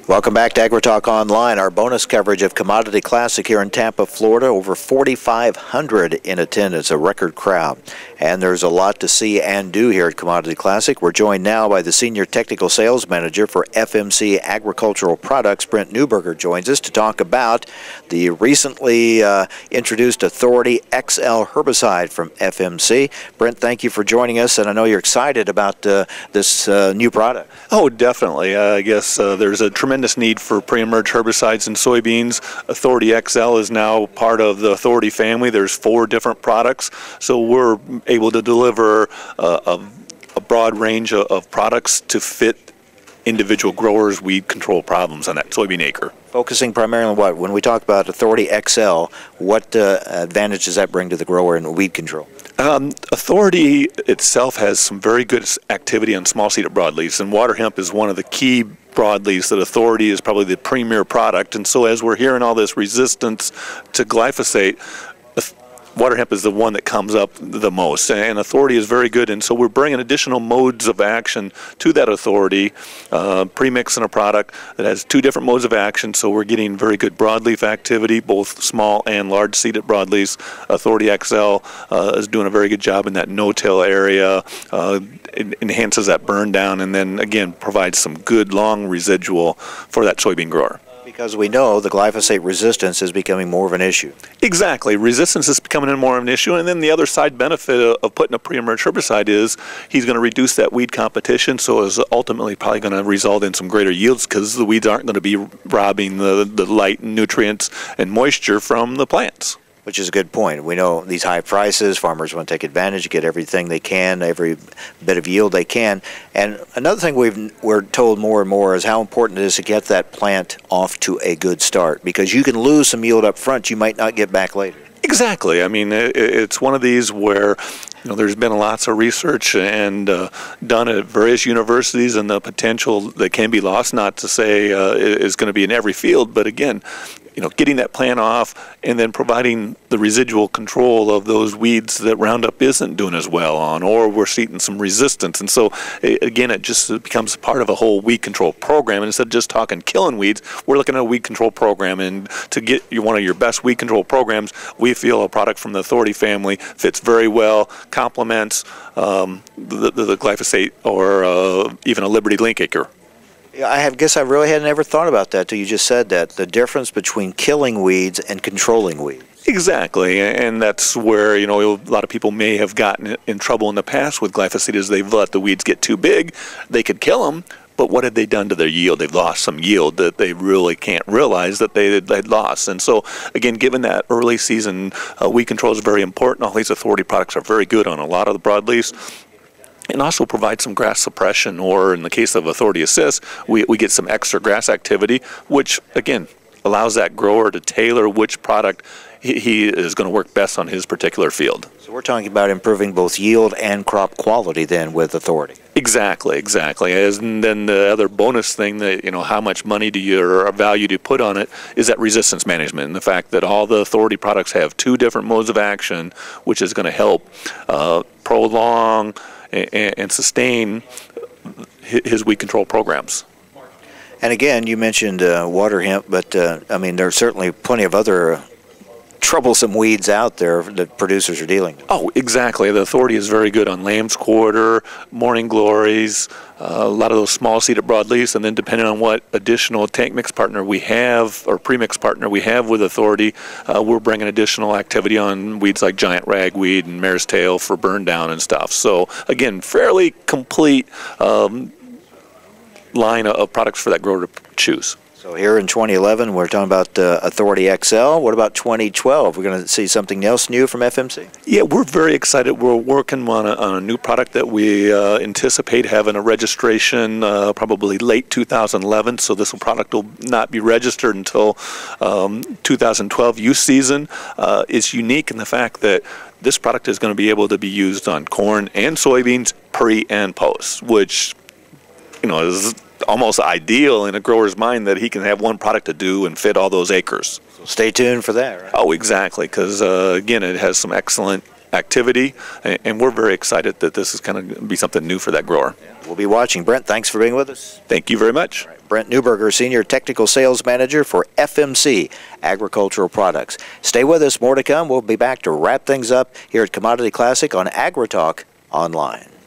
Welcome back to AgriTalk Online, our bonus coverage of Commodity Classic here in Tampa, Florida. Over 4,500 in attendance, a record crowd. And there's a lot to see and do here at Commodity Classic. We're joined now by the Senior Technical Sales Manager for FMC Agricultural Products. Brent Neuberger joins us to talk about the recently introduced Authority XL herbicide from FMC. Brent, thank you for joining us, and I know you're excited about this new product. Oh, definitely. I guess there's a tremendous need for pre-emerge herbicides in soybeans. Authority XL is now part of the Authority family. There's 4 different products, so we're able to deliver a broad range of products to fit individual growers' weed control problems on that soybean acre. Focusing primarily on what? When we talk about Authority XL, what advantage does that bring to the grower in weed control? Authority itself has some very good activity on small-seeded broadleaves, and water hemp is one of the key broadleaves that Authority is probably the premier product. And so as we're hearing all this resistance to glyphosate, water hemp is the one that comes up the most, and Authority is very good, and so we're bringing additional modes of action to that Authority, pre-mixing a product that has 2 different modes of action, so we're getting very good broadleaf activity, both small and large seeded broadleaves. Authority XL is doing a very good job in that no-till area. It enhances that burn down, and then again provides some good long residual for that soybean grower. Because we know the glyphosate resistance is becoming more of an issue. Exactly. Resistance is becoming more of an issue, and then the other side benefit of putting a pre-emerge herbicide is he's going to reduce that weed competition, so is ultimately probably going to result in some greater yields because the weeds aren't going to be robbing the light and nutrients and moisture from the plants. Which is a good point. We know these high prices, farmers want to take advantage, get everything they can, every bit of yield they can. And another thing we're told more and more is how important it is to get that plant off to a good start, because you can lose some yield up front you might not get back later. Exactly. I mean, it's one of these where there's been lots of research and done at various universities, and the potential that can be lost, not to say is going to be in every field, but again, getting that plant off and then providing the residual control of those weeds that Roundup isn't doing as well on, or we're seeing some resistance. And so, again, it just becomes part of a whole weed control program. And instead of just talking killing weeds, we're looking at a weed control program. And to get one of your best weed control programs, we feel a product from the Authority family fits very well, complements the glyphosate or even a Liberty Link acre. I guess I really hadn't ever thought about that till you just said that, the difference between killing weeds and controlling weeds. Exactly, and that's where a lot of people may have gotten in trouble in the past with glyphosate is they've let the weeds get too big. They could kill them, but what had they done to their yield? They've lost some yield that they really can't realize that they'd lost. And so, again, given that early season weed control is very important, all these Authority products are very good on a lot of the broadleaves. And also provide some grass suppression, or in the case of Authority Assist, we get some extra grass activity, which, again, allows that grower to tailor which product he is going to work best on his particular field. So we're talking about improving both yield and crop quality then with Authority. Exactly. And then the other bonus thing that, how much money or value do you put on it is that resistance management, and the fact that all the Authority products have 2 different modes of action, which is going to help prolong and sustain his weed control programs. And again, you mentioned water hemp, but I mean, there are certainly plenty of other troublesome weeds out there that producers are dealing with. Oh, exactly. The Authority is very good on lamb's quarter, morning glories, a lot of those small-seeded broadleaves, and then depending on what additional tank mix partner we have or premix partner we have with Authority, we're bringing additional activity on weeds like giant ragweed and mare's tail for burn down and stuff. So, again, fairly complete line of products for that grower to choose. So here in 2011, we're talking about Authority XL. What about 2012? We're going to see something else new from FMC? Yeah, we're very excited. We're working on a new product that we anticipate having a registration probably late 2011. So this product will not be registered until 2012 use season. It's unique in the fact that this product is going to be able to be used on corn and soybeans pre and post, which is almost ideal in a grower's mind that he can have one product to do and fit all those acres. So stay tuned for that, right? Oh, exactly, because again, it has some excellent activity, and we're very excited that this is going to be something new for that grower. Yeah. We'll be watching. Brent, thanks for being with us. Thank you very much. All right. Brent Neuberger, Senior Technical Sales Manager for FMC Agricultural Products. Stay with us. More to come. We'll be back to wrap things up here at Commodity Classic on AgriTalk Online.